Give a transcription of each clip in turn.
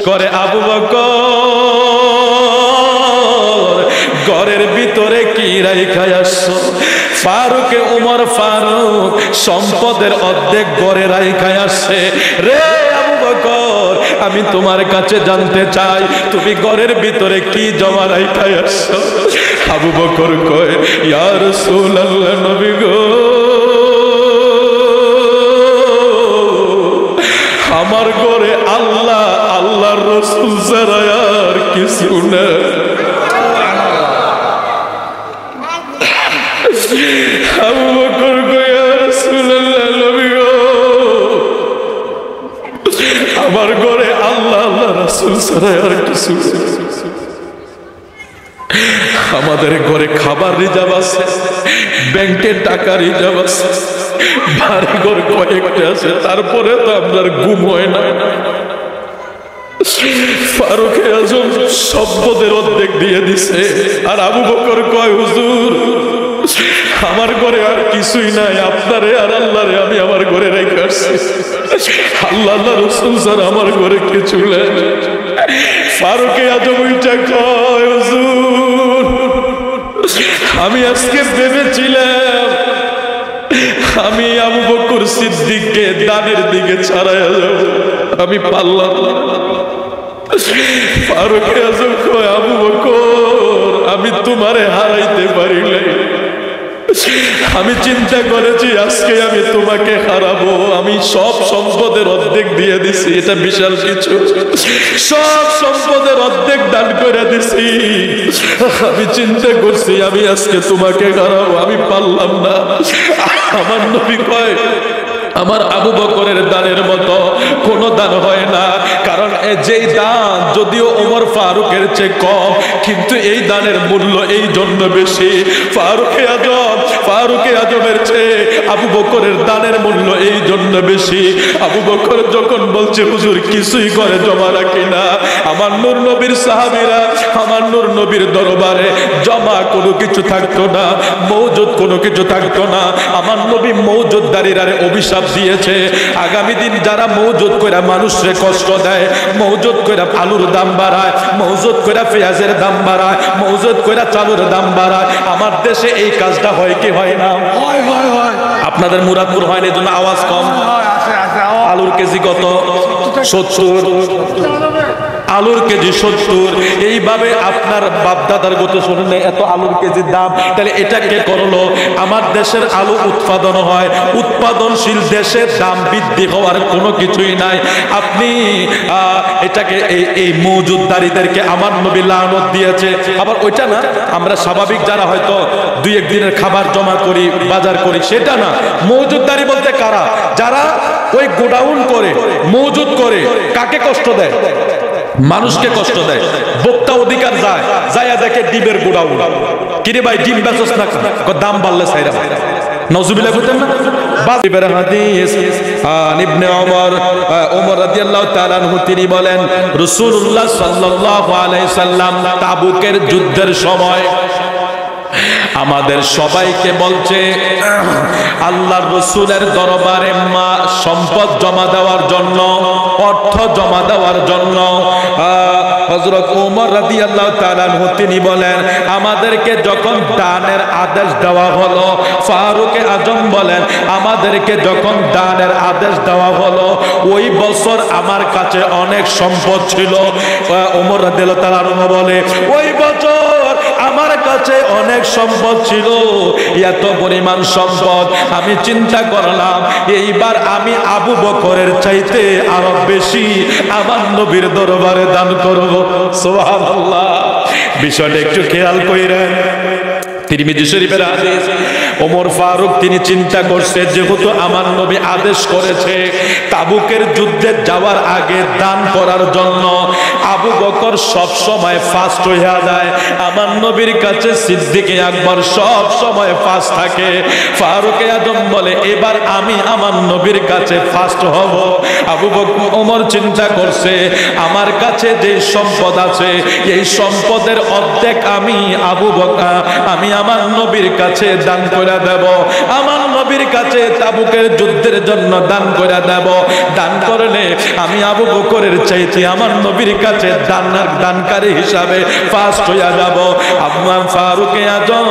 করে আবু বকর ঘরের ভিতরে কি রাইখা আসছো? ফারুকে ওমর ফারুক সম্পদের অর্ধেক ঘরে রাইখা আসছে। রে আবু বকর, আমি তোমার কাছে জানতে চাই তুমি ঘরের ভিতরে কি জমা রাইখা আসছো? আবু বকর কয়, ইয়া রাসূলুল্লাহ, নবী গো, আমার ঘরে আল্লাহ আল্লাহর রাসূল ছাড়া আর কিছু না। আবু বকর কয়, ইয়া রাসূলুল্লাহ, নবী গো, আমার ঘরে আল্লাহ আল্লাহর রাসূল ছাড়া আর কিছু না। আমাদের ঘরে খাবার রিজার্ভ আছে, ব্যাংকের টাকা রিজার্ভ আছে, বাড়ি ঘর কয়েকটা আছে, তারপরে তো আপনার ঘুম হয় না। ফারুকে আজম সম্পদের অর্ধেক দিয়ে দিছে, আর আবু বকর কয়, হুজুর আমার ঘরে আর কিছুই নাই, আপনারে আর আল্লাহরে আমি আমার ঘরে রেখে আসছি, আল্লাহ আল্লাহ রাসূল স্যার আমার ঘরে কিছু নেই। ফারুকে আজম ওইটা কয়, হুজুর আমি আজকে ভেবেছিলাম আমি আবু বকর সিদ্দিককে দানের দিকে ছাড়াইয়া যাব, আমি পারলাম না। ফারুকে আজম কয়, আবু বকর আমি তোমারে হারাইতে পারি নাই, আমি চিন্তা করেছি আজকে আমি তোমাকে হারাবো, আমি সব সম্পদের অর্ধেক দিয়ে দিছি, এটা বিশাল কিছু, সব সম্পদের অর্ধেক দান করে দিছি, আমি চিন্তা করছি আমি আজকে তোমাকে হারাবো, আমি পারলাম না। আমার নবী কয়, আমার আবু বকরের দানের মতো কোনো দান হয় না, কারণ যেই দান যদিও ওমর ফারুকের চেয়ে কম, কিন্তু এই দানের মূল্য এই জন্য বেশি। ফারুকে আজমের চেয়ে আবু বকরের দানের মূল্য এই জন্য বেশি। আবু বকর যখন বলছে, হুজুর কিছুই করে জমা রাখি না, আমার নূর নবীর সাহাবীরা আমার নূর নবীর দরবারে জমা কোনো কিছু থাকতো না, মওজুদ কোনো কিছু থাকতো না। আমার নবী মওজুদদারিরা অভিশাপ দিয়েছে, আগামী দিন যারা মওজুদ কইরা মানুষরে কষ্ট দেয়, মওজুদ কইরা আলুর দাম বাড়ায়, মওজুদ কইরা পেঁয়াজের দাম বাড়ায়, মওজুদ কইরা চালুর দাম বাড়ায়, আমার দেশে এই কাজটা হয় কি হয় না? আপনাদের মুরাদপুর হয় না, এই জন্য আওয়াজ কম। আলুর কেজি কত? 70, আলুর কেজি 70। এইভাবে আপনার বাপদাদার গত শোনেন এত আলুর কেজির দাম, তাহলে এটা কে করলো? আমার দেশের আলু উৎপাদন হয়, উৎপাদনশীল দেশের দাম বৃদ্ধি হওয়ার কোনো কিছুই নাই। আপনি এটাকে এই মওজুদদারিদেরকে আমার নবী লানত দিয়েছে। আবার ওইটা না, আমরা স্বাভাবিক যারা হয়তো 2-1 দিনের খাবার জমা করি, বাজার করি, সেটা না। মওজুদদারি বলতে কারা? যারা ওই গোডাউন করে মওজুদ করে, কাকে কষ্ট দেয়? মানুষকে কষ্ট দেয়। ভোক্তা অধিকার যায় দেখে ডিমের গোডাউন, কিরে ভাই ডিম বেচছ না, দাম বাড়লে ছাইরা নাউজুবিল্লাহ কইতেন না। বাজিবের হাদিস ইবনে ওমর রাদিয়াল্লাহু তাআলা আনহু তিনি বলেন, রাসূলুল্লাহ সাল্লাল্লাহু আলাইহি সাল্লাম তাবুকের যুদ্ধের সময় আমাদের সবাইকে বলছে আল্লাহর রাসূলের দরবারে সম্পদ জমা দেওয়ার জন্য, অর্থ জমা দেওয়ার জন্য। হযরত ওমর রাদিয়াল্লাহু তাআলা আনহু তিনি বলেন, আমাদেরকে যখন দানের আদেশ দেওয়া হলো, ফারুকে আজম বলেন, আমাদেরকে যখন দানের আদেশ দেওয়া হলো, ওই বছর আমার কাছে অনেক সম্পদ ছিল। ওমর রাদিয়াল্লাহু তাআলা আনহু বলে, ওই বছর আমার কাছে অনেক সম্পদ ছিল, এত পরিমাণ সম্পদ আমি চিন্তা করলাম এইবার আমি আবু বকরের চাইতে আরো বেশি আমার নবীর দরবারে দান করব। সুবহানাল্লাহ। বিষয়টা একটু খেয়াল কইরেন। তিরমিজি শরীফের হাদিস, ওমর ফারুক তিনি চিন্তা করছে, যেহেতু আমার নবী আদেশ করেছে তাবুকের যুদ্ধে যাওয়ার আগে দান করার জন্য, আবু বকর সব সময় ফার্স্ট হইয়া যায়, আমার নবীর কাছে সিদ্দিকে আকবর সব সময় ফার্স্ট থাকে। ফারুকে আজম বলে, এবার আমি আমার নবীর কাছে ফার্স্ট হব। আবু বকর ওমর চিন্তা করছে, আমার কাছে যে সম্পদ আছে এই সম্পদের অর্ধেক আমি আবু বকর আমি আমার নবীর কাছে দান করে দেব। আমার নবী নবীর কাছে তাবুকের যুদ্ধের জন্য দান করে দেব। দান করলে আমি আবু বকরের চাইতে আমার নবীর কাছে দানকারী হিসাবে ফার্স্ট হইয়া যাব। আবু ফারুকে আজম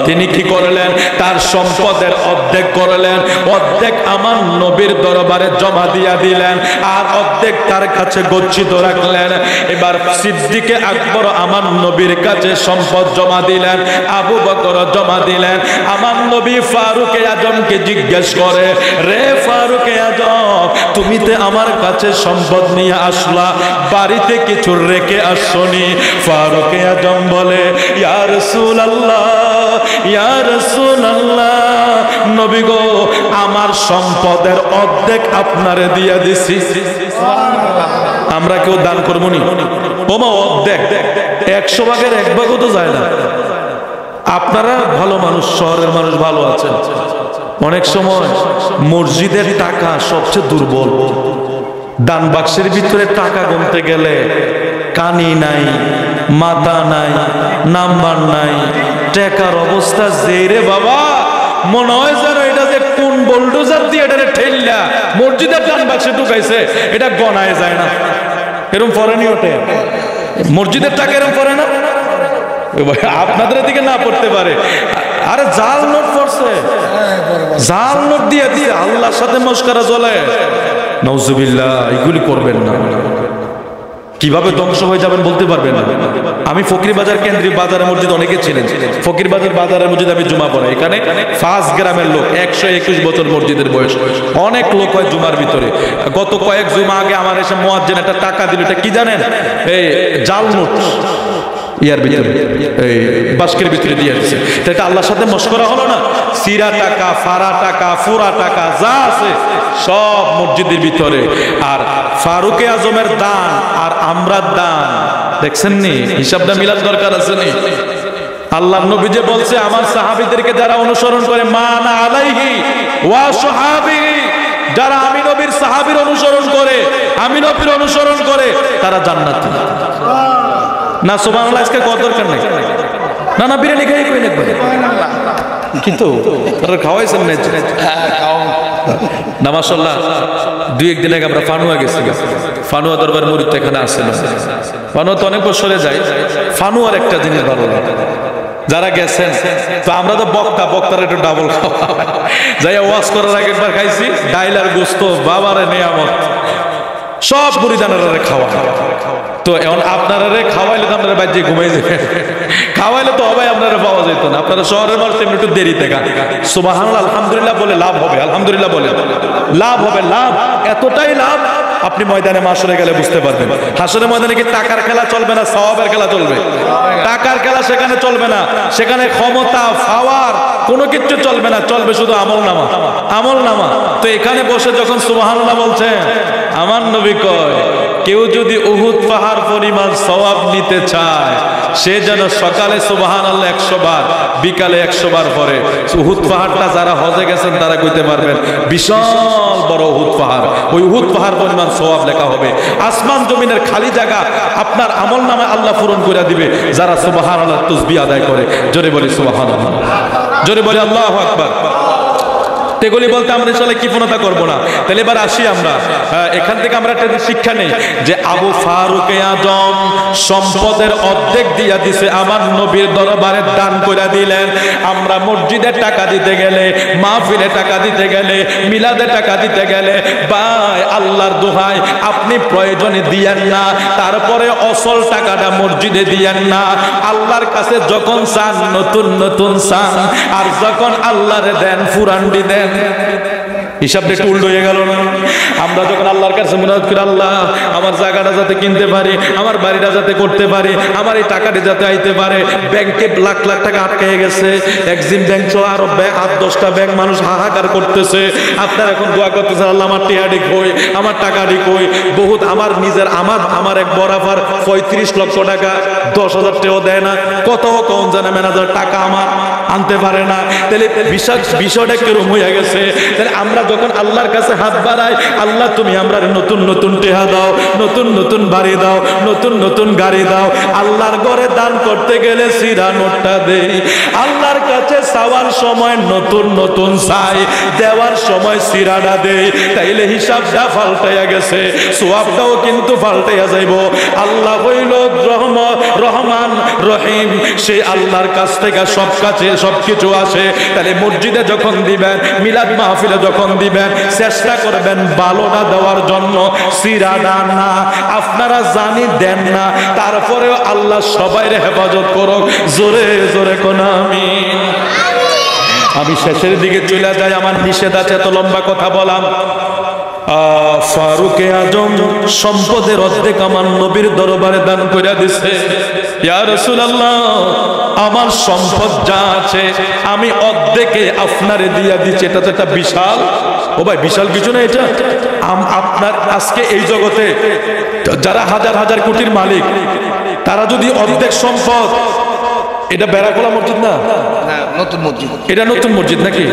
তিনি কি করলেন? তার সম্পদের অর্ধেক করলেন, অর্ধেক আমার নবীর দরবারে জমা দিয়া দিলেন, আর অর্ধেক তার কাছে গচ্ছিত রাখলেন। এবার সিদ্দিকে আকবর আমার নবীর কাছে সম্পদ জমা দিলেন, আবু বকর জমা দিলেন। আমার নবী ফারুকে আজমকে জিজ্ঞেস করে, রে ফারুকে আজম, তুমি তো আমার কাছে সম্পদ নিয়ে আসলা, বাড়িতে কিছু রেখে আসছনি? ফারুকে আজম বলে, ইয়া রাসূলুল্লাহ, ইয়া রাসূলুল্লাহ, নবী গো, আমার সম্পদের অর্ধেক আপনারে দিয়ে দিছি। আমরা কেউ দান করবো নি? ওমা অর্ধেক, 100 ভাগের 1 ভাগও তো যায় না। আপনারা ভালো মানুষ, শহরের মানুষ ভালো আছেন। অনেক সময় মসজিদের টাকা সবচেয়ে দুর্বল। দান বাক্সের ভিতরে টাকা গুনতে গেলে কানি নাই, মাথা নাই, নাম্বার নাই, টাকার অবস্থা যেরে বাবা, মনে হয় যেন এটা যে কোন বোল্ডোজার দিয়ে এটা ঠেললা মসজিদের দান বাক্সে ঢুকাইছে, এটা গনায় যায় না। এরকম পড়েনি ওঠে মসজিদের টাকা, এরকম পড়ে না? আপনাদের দিকে না পড়তে পারে। আরে জাল নোট পড়ছে, জাল নোট দিয়ে দিয়ে আল্লাহর সাথে মস্করা চলে। নাউজুবিল্লাহ, এগুলি করবেন না। কিভাবে ধ্বংস হয়ে যাবেন বলতে পারবেন না। আমি ফকিরবাজার কেন্দ্রীয় বাজারের মসজিদ অনেকে ছিলেন, ফকিরবাজার বাজারের মসজিদ আমি জুমা পড়াই। এখানে 5 গ্রামের লোক, 121 বছর মসজিদের বয়স, অনেক লোক হয় জুমার ভিতরে। গত কয়েক জুমা আগে আমার এসে মুয়াজ্জিন একটা টাকা দিল, এটা কি জানেন? এই জাল নোট ইয়ার ভিতরে, এই বাস্কের ভিতরে দিয়ে দিচ্ছে। এটা আল্লাহর সাথে মস্করা হলো না? সিরা টাকা, ফারা টাকা, ফুরা টাকা যা আছে সব মসজিদের ভিতরে। আর ফারুকে আজমের দান আর আমরা দান দেখছেন নি? হিসাবটা মিলার দরকার আছে নি? আল্লাহর নবী যে বলছে, আমার সাহাবীদেরকে যারা অনুসরণ করে, মানা আলাইহি ওয়া সাহাবী, যারা আমি নবীর সাহাবীর অনুসরণ করে, আমি নবীর অনুসরণ করে, তারা জান্নাতি। না সুবহানাল্লাহ, আজকে কত দরকার নেই। না না, বিরিয়ানি খাই কই না কিন্তু তারা খাওয়াইছেন না? না মাশাআল্লাহ, 2-1 দিন আগে আমরা ফানুয়া গেছি। ফানুয়া দরবার মুরিদ এখানে আসে না। ফানুয়া তো অনেক বছরে যায়। ফানুয়ার একটা জিনিস ভালো লাগে, যারা গেছেন তো আমরা তো বক্তার একটু ডাবল খাওয়া যাই। ওয়াজ করার আগে একবার খাইছি ডাইল আর গোস্ত, বাবারে নিয়ামত, সব মুরিদানেরা খাওয়া। তো এখন আপনারা খাওয়াইলে তো আপনারা বাজে ঘুমাই যাবেন, খাওয়াইলে তো হবে আপনারা পাওয়া যেত না। আপনারা শহরের মানুষ এমনি একটু দেরিতে খান। সুবহানাল্লাহ, আলহামদুলিল্লাহ বলে লাভ হবে, আলহামদুলিল্লাহ বলে লাভ হবে। লাভ এতটাই লাভ, আপনি ময়দানে মাশরে গেলে বুঝতে পারবেন। হাশরের ময়দানে কি টাকার খেলা চলবে না, সওয়াবের খেলা চলবে? টাকার খেলা সেখানে চলবে না, সেখানে ক্ষমতা, পাওয়ার কোনো কিছু চলবে না, চলবে শুধু আমলনামা, আমলনামা। তো এখানে বসে যখন সুবহানাল্লাহ বলছেন, আমার নবী কয়, কেউ যদি উহুদ পাহাড় পরিমাণ সওয়াব নিতে চায়, সে যেন সকালে সুবহানাল্লাহ 100 বার, বিকালে 100 বার পরে। উহুদ পাহাড়টা যারা হজে গেছেন তারা কইতে পারবেন, বিশাল বড় উহুদ পাহাড়। ওই উহুদ পাহাড় পরিমাণ সওয়াব লেখা হবে। আসমান জমিনের খালি জায়গা আপনার আমলনামায় আল্লাহ পূরণ করে দিবে যারা সুবহানাল্লাহ তাসবিহ আদায় করে। জোরে বলি সুবহানাল্লাহ, জোরে বলি আল্লাহু আকবার। এগুলি বলতে আমরা ইনশাআল্লাহ কিফনতা করবো না। তাহলে এবার আসি আমরা এখান থেকে আমরা একটা শিক্ষা নেই যে আবু ফারুকে আজম সম্পদের অর্ধেক দিয়া দিছে, আমার নবীর দরবারে দান করে দিলেন। আমরা মসজিদে টাকা দিতে গেলে, মাহফিলে টাকা দিতে গেলে, মিলাদে টাকা দিতে গেলে, ভাই আল্লাহর দোহাই আপনি প্রয়োজনে দিয়েন না, তারপরে অসল টাকাটা মসজিদে দিয়েন না। আল্লাহর কাছে যখন চান নতুন নতুন চান, আর যখন আল্লাহরে দেন ফুরান্ডি দেন। হিসাবটা একটু উল্টো হয়ে গেল না? আমরা যখন আল্লাহর কাছে মুনাজাত করি, আল্লাহ আমার জায়গাটা যাতে কিনতে পারি, আমার বাড়িটা যাতে করতে পারি, আমার এই টাকাটি যাতে আইতে পারে। ব্যাংকে লাখ লাখ টাকা আটকে গেছে, এক্সিম ব্যাংক সহ আরো 8-10টা ব্যাংক, মানুষ হাহাকার করতেছে। আপনারা এখন দোয়া করতেছেন, আল্লাহ আমার টিয়াডি কই, আমার টাকাটি কই। বহুত আমার নিজের আমার এক বরাবর 35 লক্ষ টাকা, 10,000 টাকাও দেয় না, কত কম জানে ম্যানেজার, টাকা আমার আনতে পারে না। তাহলে বিষয়টা কিরকম হয়ে গেছে? তাহলে আমরা যখন আল্লাহর কাছে হাত বাড়ায়, আল্লাহ তুমি আমরা নতুন নতুন টেহা দাও, নতুন নতুন বাড়ি দাও, নতুন নতুন গাড়ি দাও। আল্লাহর ঘরে দান করতে গেলে সিরা নোটটা দেই, আল্লাহর কাছে চাওয়ার সময় নতুন নতুন চাই, দেওয়ার সময় সিরাটা দেই, তাইলে হিসাবটা পাল্টাইয়া গেছে, সওয়াবটাও কিন্তু পাল্টাইয়া যাইব। আল্লাহ হইল রহমান রহিম, সেই আল্লাহর কাছ থেকে সব কাছে সবকিছু আসে। তাহলে মসজিদে যখন দিবেন, মিলাদ মাহফিলে যখন দিবেন, চেষ্টা করবেন ভালোটা দেওয়ার জন্য, সিরাটা না। আপনারা জানি দেন না, তারপরেও আল্লাহ সবাইরে হেফাজত করুক। জোরে জোরে কোন আমিন। আমি শেষের দিকে চলে যাই, আমার নিষেধ আছে, এত লম্বা কথা বলাম। ফারুকে আজম সম্পদের অর্ধেক আমার নবীর দরবারে দান করে দিছে। ইয়া রাসূলুল্লাহ, আমার সম্পদ যা আছে আমি অর্ধেকে আপনারে দিয়া দিচ্ছি। এটা তো একটা বিশাল, ও ভাই বিশাল কিছু না এটা। আপনার আজকে এই জগতে যারা হাজার হাজার কোটির মালিক, তারা যদি অর্ধেক সম্পদ, এটা বেড়াকোলা মসজিদ না, নতুন মসজিদ, এটা নতুন মসজিদ নাকি?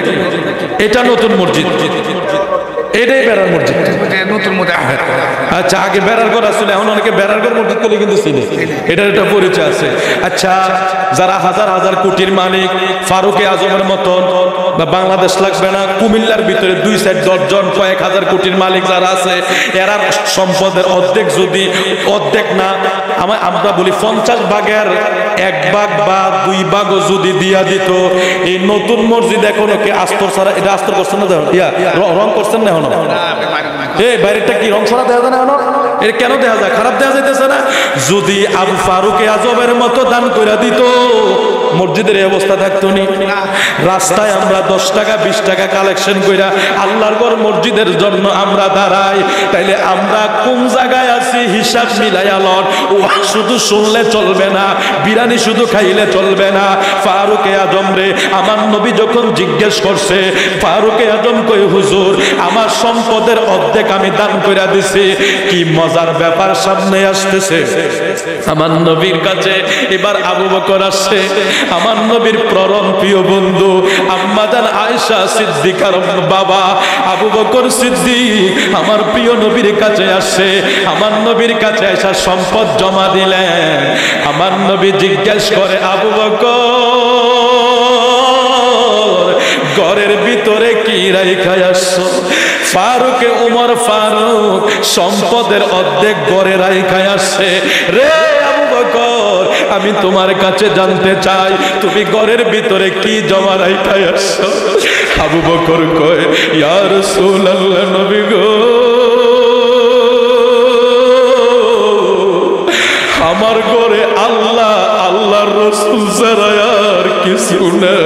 এটা নতুন মসজিদ, এটাই বেড়ার মসজিদ, নতুন মসজিদ। আচ্ছা, আগে বেড়ার ঘর আসলে, এখন অনেকে বেড়ার ঘর মসজিদ করলে কিন্তু চিনে, এটার একটা পরিচয় আছে। আচ্ছা, যারা হাজার হাজার কোটির মালিক, ফারুকে আজমের মতন, বা বাংলাদেশ লাগবে না, কুমিল্লার ভিতরে 2-4 জন কয়েক হাজার কোটির মালিক যারা আছে, এরা সম্পদের অর্ধেক, যদি অর্ধেক না আমরা বলি 50 ভাগের 1 ভাগ বা 2 ভাগও যদি দিয়া দিত, এই নতুন মসজিদ এখনো কে আস্তর ছাড়া, এটা আস্তর করছেন না, রং করছেন না এখনো? এই বাইরেটা কি রং ছাড়া দেখা যায় না এখনো? এটা কেন দেখা যায়? খারাপ দেখা যাইতেছে না? যদি আবু ফারুকে আজমের মতো দান করে দিত, মসজিদের এই অবস্থা থাকতো নি। রাস্তায় আমরা 10 টাকা 20 টাকা কালেকশন কইরা আল্লাহর ঘর মসজিদের জন্য আমরা দাঁড়াই, তাইলে আমরা কোন জায়গায় আছি হিসাব মিলাইয়া লন। ও শুধু শুনলে চলবে না, বিরিয়ানি শুধু খাইলে চলবে না। ফারুকে আজম রে আমার নবী যখন জিজ্ঞেস করছে, ফারুকে আজম কই, হুজুর আমার সম্পদের অর্ধেক আমি দান কইরা দিছি। কি মজার ব্যাপার সামনে আসতেছে আমার নবীর কাছে। এবার আবু বকর আসছে, আমার নবীর পরম প্রিয় বন্ধু আম্মা জান আয়েশা সিদ্দিকার বাবা আবু বকর সিদ্দিক আমার প্রিয় নবীর কাছে আসছে। আমার নবীর কাছে আয়েশা সম্পদ জমা দিলেন। আমার নবী জিজ্ঞেস করে, আবু বকর ঘরের ভিতরে কি রাইখা আসছো? ফারুকে উমর ফারুক সম্পদের অর্ধেক ঘরে রাইখা আসছে। রে আবু বকর, আমি তোমার কাছে জানতে চাই তুমি ঘরের ভিতরে কি জমা রাইখা আসছো? আবু বকর কয়, ইয়া রাসূলুল্লাহ, নবী গো, আমার ঘরে আল্লাহ আল্লাহর রাসূল ছাড়া আর কিছু না।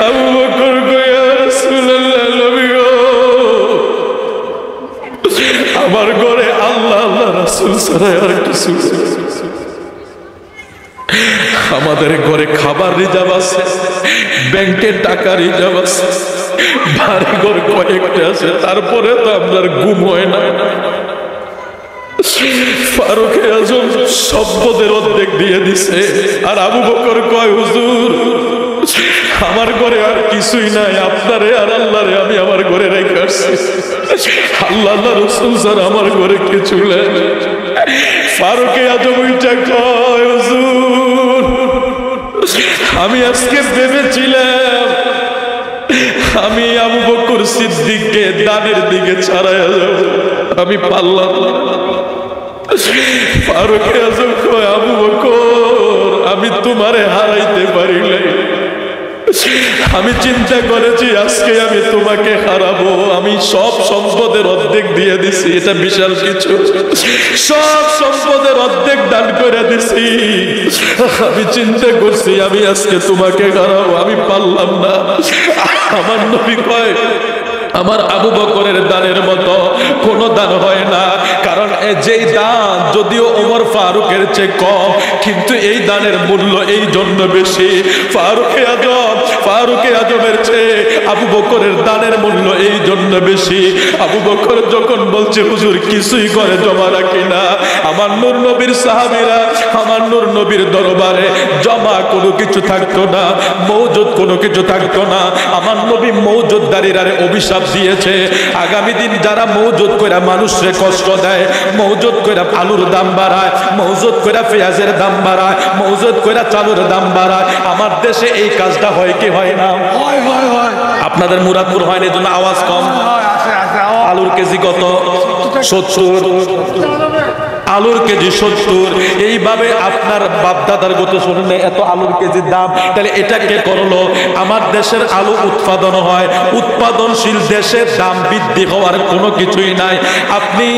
আবু বকর কয়, ইয়া রাসূলুল্লাহ, নবী গো, আমার ঘরে আল্লাহ আল্লাহ রাসূল ছাড়া আর কিছু না। আমাদের ঘরে খাবার রিজার্ভ আছে, ব্যাংকে টাকা রিজার্ভ আছে, বাড়ি ঘর কয়েকটা আছে, তারপরে তো আপনার ঘুম হয় না। ফারুকে আজম সম্পদের অর্ধেক দিয়ে দিছে। আর আবু বকর কয়, হুজুর আমার ঘরে আর কিছুই নাই, আপনারে আর আল্লাহরে আমি আমার ঘরে রেখে আসছি। আল্লাহ আল্লাহ রাসূল স্যার আমার ঘরে কিছু নাই। ফারুকে আজম ওইটা কয়, হুজুর আমি আজকে ভেবেছিলাম আমি আবু বকর সিদ্দিককে দানের দিকে ছাড়াইয়া যাব, আমি পারলাম না। ফারুকে আজম কয়, আবু বকর আমি তোমারে হারাইতে পারি নাই। আমি চিন্তা করেছি আজকে আমি তোমাকে হারাবো। আমি সব সম্পদের অর্ধেক দিয়ে দিছি, এটা বিশাল কিছু। সব সম্পদের অর্ধেক দান করে দিছি। আমি চিন্তা করছি আমি আজকে তোমাকে হারাবো, আমি পারলাম না। আমার নবী কয়, আমার আবু বকরের দানের মতো কোনো দান হয় না। কারণ যেই দান যদিও ওমর ফারুকের চেয়ে কম, কিন্তু এই দানের মূল্য এই জন্য বেশি। ফারুকে আজমের চেয়ে আবু বকরের দানের মূল্য এই জন্য বেশি। আবু বকর যখন বলছে হুজুর কিছুই করে জমা রাখি না, আমার নূর নবীর সাহাবীরা আমার নূর নবীর দরবারে জমা কোনো কিছু থাকতো না, মওজুদ কোনো কিছু থাকতো না। আমার নবী মওজুদদারিরা অভিশাপ দিয়েছে, আগামী দিন যারা মওজুদ কইরা মানুষকে কষ্ট দেয়, মওজুদ কইরা আলুর দাম বাড়ায়, মওজুদ কইরা পেঁয়াজের দাম বাড়ায়, মওজুদ কইরা চালের দাম বাড়ায়, আমার দেশে এই কাজটা হয় কি হয় না? আপনাদের মুরাদপুর হয়নি জন্য আওয়াজ কম। আলুর কেজি কত? 70। আলুর কেজি 70। এইভাবে আপনার বাপদাদার গত শোনেন এত আলুর কেজির দাম, তাহলে এটা কে করলো? আমার দেশের আলু উৎপাদন হয়, উৎপাদনশীল দেশের দাম বৃদ্ধি হওয়ার কোনো কিছুই নাই। আপনি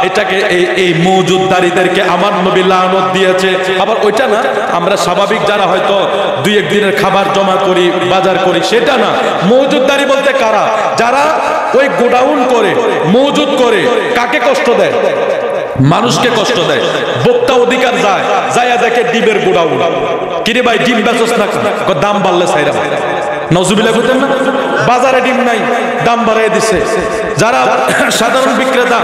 এটাকে এই মওজুদদারিদেরকে আমার নবী লানত দিয়েছে। আবার ওইটা না, আমরা স্বাভাবিক যারা হয়তো 2-1 দিনের খাবার জমা করি, বাজার করি, সেটা না। মওজুদদারি বলতে কারা? যারা ওই গোডাউন করে মওজুদ করে, কাকে কষ্ট দেয়? মানুষকে কষ্ট দেয়। ভোক্তা অধিকার যায় দেখে ডিমের গোডাউন, কিরে ভাই ডিম বেচস না, দাম বাড়লে সাইরা নজুবিল্লাহ করতেন না, বাজারে ডিম নাই, দাম বাড়াই দিচ্ছে। যারা সাধারণ বিক্রেতা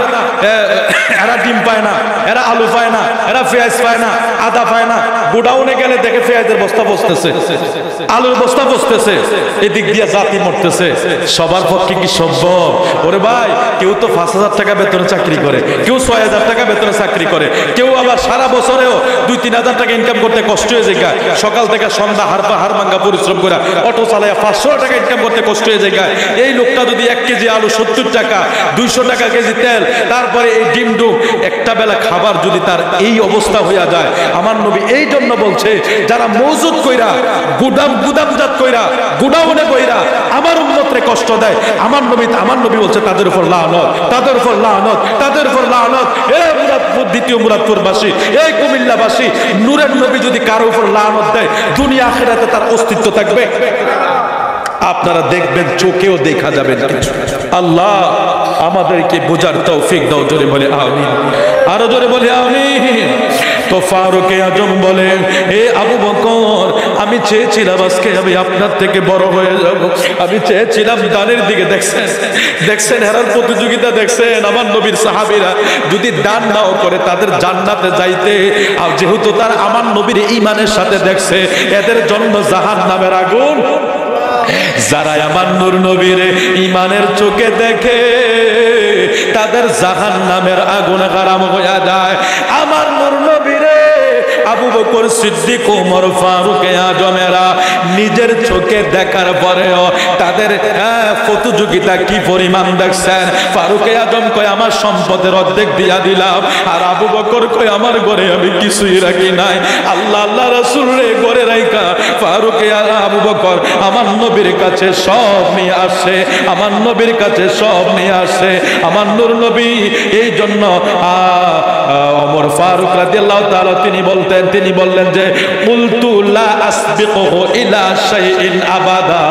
এরা ডিম পায় না, এরা আলু পায় না, এরা পেঁয়াজ পায় না, আদা পায় না। গোডাউনে গেলে দেখে পেঁয়াজের বস্তা বসতেছে, আলুর বস্তা বসতেছে, এদিক দিয়ে জাতি মরতেছে। সবার পক্ষে কি সম্ভব? ওরে ভাই, কেউ তো 5,000 টাকা বেতনে চাকরি করে, কেউ 6,000 টাকা বেতনে চাকরি করে, কেউ আবার সারা বছরেও 2-3 হাজার টাকা ইনকাম করতে কষ্ট হয়ে যায়। সকাল থেকে সন্ধ্যা হাড় ভাঙ্গা পরিশ্রম করে অটো চালায় 500 টাকা ইনকাম করতে কষ্ট হয়ে যায়। এই লোকটা যদি 1 কেজি আলু 70 টাকা, 200 টাকা কেজি তেল, তারপরে এই ডিম ডুম, একটা বেলা খাবার যদি তার এই অবস্থা হইয়া যায়, আমার নবী এই জন্য বলছে যারা মওজুদ কইরা গুদামজাত কইরা গুডাউনে কইরা আমার উম্মতরে কষ্ট দেয়, আমার নবী বলছে তাদের উপর লানত, তাদের উপর লানত, তাদের উপর লানত। এই মুরাদপুর, দ্বিতীয় মুরাদপুরবাসী, এই কুমিল্লাবাসী, নূরের নবী যদি কারো উপর লানত দেয়, দুনিয়া আখিরাতে তার অস্তিত্ব থাকবে? আপনারা দেখবেন, চোখেও দেখা যাবেন কিছু। আল্লাহ আমাদেরকে বোঝার তৌফিক দাও। জোরে বলে আমিন, আরো জোরে বলে আমিন। তো ফারুকে আজম বলেন, হে আবু বকর, আমি চেয়েছিলাম আজকে আমি আপনার থেকে বড় হয়ে যাব, আমি চেয়েছিলাম দানের দিকে। দেখছেন হেরার প্রতিযোগিতা, দেখছেন আমার নবীর সাহাবীরা যদি দান নাও করে তাদের জান্নাতে যাইতে, আর যেহেতু তার আমার নবীর ঈমানের সাথে দেখছে, এদের জন্য জাহান্নামের আগুন। যারা আমার নূর নবীর ঈমানের চোখে দেখে, তাদের জাহান্নামের আগুন হারাম হয়ে যায়। আমার নূর নবীর আবু বকর সিদ্দিক, ওমর ফারুক আজমেরা নিজের চোখে দেখার পরেও তাদের প্রতিযোগিতা কি পরিমাণ দেখছেন। ফারুক আজম কয় আমার সম্পদের অর্ধেক দিয়া দিলাম, আর আবু বকর কয় আমার ঘরে আমি কিছুই রাখি নাই। আল্লাহ রাসূল রে ঘরে রাইখা ফারুক আবু বকর আমার নবীর কাছে সব নিয়ে আসে, আমার নবীর কাছে সব নিয়ে আসে আমার নূর নবী। এই জন্য ওমর ফারুক রাদিয়াল্লাহু তাআলা তিনি বললেন যে কুলতু লা আসবিকুহু ইলা শাইইন আবাদা,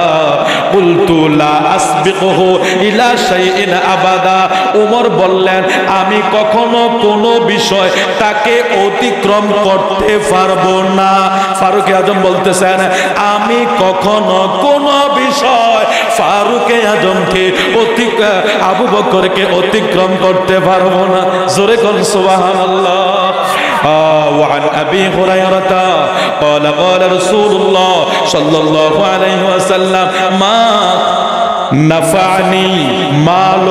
কুলতু লা আসবিকুহু ইলা শাইইন আবাদা। ওমর বললেন আমি কখনো কোনো বিষয় তাকে অতিক্রম করতে পারবো না। ফারুক আজম বলতেছেন আমি কখনো কোনো বিষয় ফারুক আজমকে আবু বকরকে অতিক্রম করতে পারবো না। জোরে কোন সুবহানাল্লাহ। وعن أبي هريرة قال قال رسول الله صلى الله عليه وسلم ما نفعني مال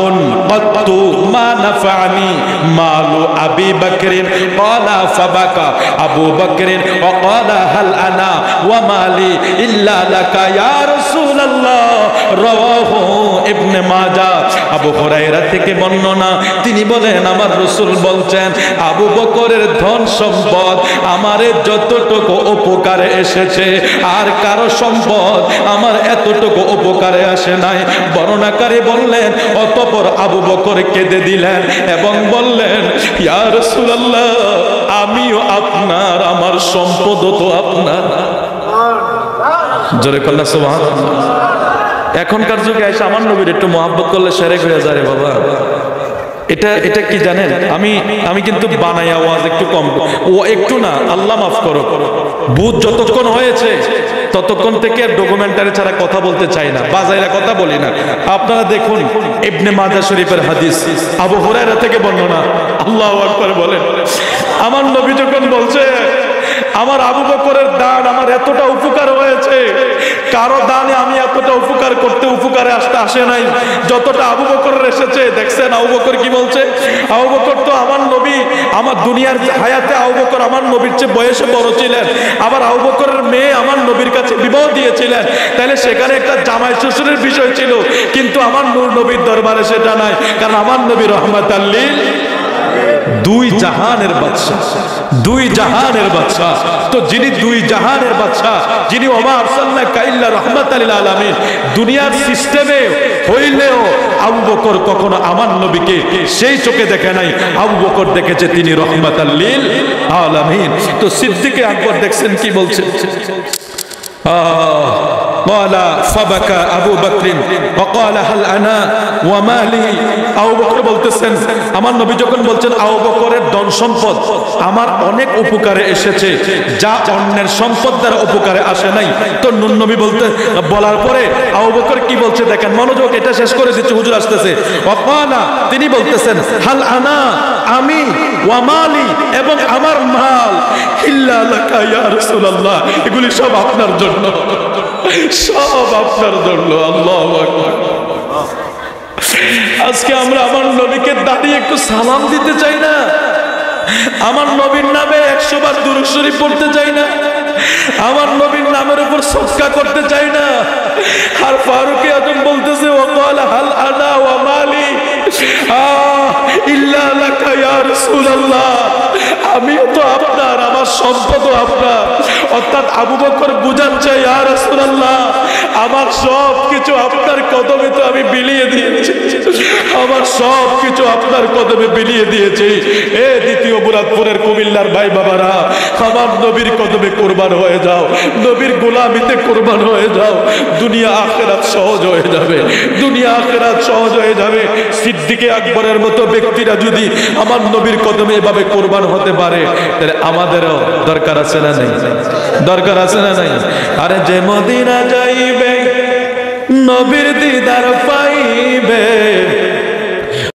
قط ما نفعني مال أبي بكر قال فبكى أبو بكر وقال هل أنا ومالي إلا لك يا رسول الله رواه ابن ماجه। আবু হুরায়রা থেকে বর্ণনা, তিনি বলেন আমার রাসূল বলছেন আবু বকরের ধন সম্পদ আমারে যতটুকু উপকারে এসেছে আর কারো সম্পদ আমার এতটুকু উপকারে আসে নাই। বর্ণনাকারী বললেন অতঃপর আবু বকর কেঁদে দিলেন এবং বললেন ইয়া রাসূলুল্লাহ আমিও আপনার, আমার সম্পদও তো আপনার। জোরে কন্যা সুবহানাল্লাহ। এখনকার যুগে এসে আমার নবীর একটু মহব্বত করলে সেরেক হয়ে যায় রে বাবা। এটা কি জানেন, আমি কিন্তু বানাই আওয়াজ একটু কম, ও একটু না, আল্লাহ মাফ করো, বুধ যতক্ষণ হয়েছে ততক্ষণ থেকে ডকুমেন্টারি ছাড়া কথা বলতে চাই না, বাজাইরা কথা বলি না। আপনারা দেখুন ইবনে মাজাহ শরীফের হাদিস, আবু হুরায়রা থেকে বর্ণনা, আল্লাহু আকবার বলেন। আমার নবী যখন বলছে আমার আবু বকরের দান আমার এতটা উপকার হয়েছে, কারো দানে আমি এতটা উপকার করতে উপকারে আসে নাই যতটা আবু বকরের এসেছে। দেখছেন আবু বকর কি বলছে? আবু বকর তো আমার নবী, আমার দুনিয়ার হায়াতে আবু বকর আমার নবীর চেয়ে বয়সে বড় ছিলেন, আবার আবু বকরের মেয়ে আমার নবীর কাছে বিবাহ দিয়েছিলেন, তাহলে সেখানে একটা জামাই শ্বশুরের বিষয় ছিল, কিন্তু আমার নূর নবীর দরবারে সেটা নাই, কারণ আমার নবী রহমাতাল লিল দুই জাহানের বাদশা, দুই জাহানের বাদশা। তো যিনি দুই জাহানের বাদশা, যিনি ওমা আরসালনাকা ইল্লা রাহমাতাল লিল আলামিন, দুনিয়ার সিস্টেমে হইলেও আবু বকর কখনো আমার নবীকে সেই চোখে দেখে নাই, আবু বকর দেখেছে তিনি রহমাতাল লিল আলামিন। তো সিদ্দিকে আকবর দেখছেন কি বলছেন, قال فبكى أبو بكر وقال هل أنا ومالي। আবু বকর বলতেছেন, আমার নবী যখন বলছেন আবু বকরের ধন সম্পদ আমার অনেক উপকারে এসেছে, যা অন্যের সম্পদ দ্বারা উপকারে আসে নাই। তো নূর নবী বলার পরে আবু বকর কি বলছে দেখেন, মনোযোগ, এটা শেষ করে দিচ্ছে, হুজুর আসতেছে। ওয়াকানা, তিনি বলতেছেন হাল আনা, আমি, ওয়া মালি, এবং আমার মাল, ইল্লা লাকা ইয়া রাসূলুল্লাহ, এগুলি সব আপনার জন্য, সব আপনার জন্য। আল্লাহু আকবার। আজকে আমরা আমার নবীকে দাঁড়িয়ে একটু সালাম দিতে চাই না, আমার নবীর নামে 100 বার দুরূদ শরীফ পড়তে চাই না, আমার নবীর নামের উপর সদকা করতে চাই না। আর ফারুক আজম বলতেছে ওয়াকালা হাল আনা ওয়া মালি ইল্লা লাকা ইয়া রাসূলুল্লাহ, আমিও তো আপনার, আমার সম্পদও আপনার। অর্থাৎ আবু বকর বুঝাচ্ছে ইয়া রাসূলুল্লাহ, আমার সব কিছু আপনার কদমে তো আমি বিলিয়ে দিয়েছি, আমার সব কিছু আপনার কদমে বিলিয়ে দিয়েছি। এ দ্বিতীয় মুরাদপুরের কুমিল্লার ভাই বাবারা, আমার নবীর কদমে কুরবান হয়ে যাও, নবীর গোলামিতে কুরবান হয়ে যাও, দুনিয়া আখিরাত সহজ হয়ে যাবে, দুনিয়া আখিরাত সহজ হয়ে যাবে। সিদ্দিকে আকবরের মতো ব্যক্তিরা যদি আমার নবীর কদমে এভাবে কুরবান হতে পারে, তাহলে আমাদেরও দরকার আছে না নাই? দরকার আছে না নাই? আরে যে মদিনা যাইবে নবীর দিদার পাই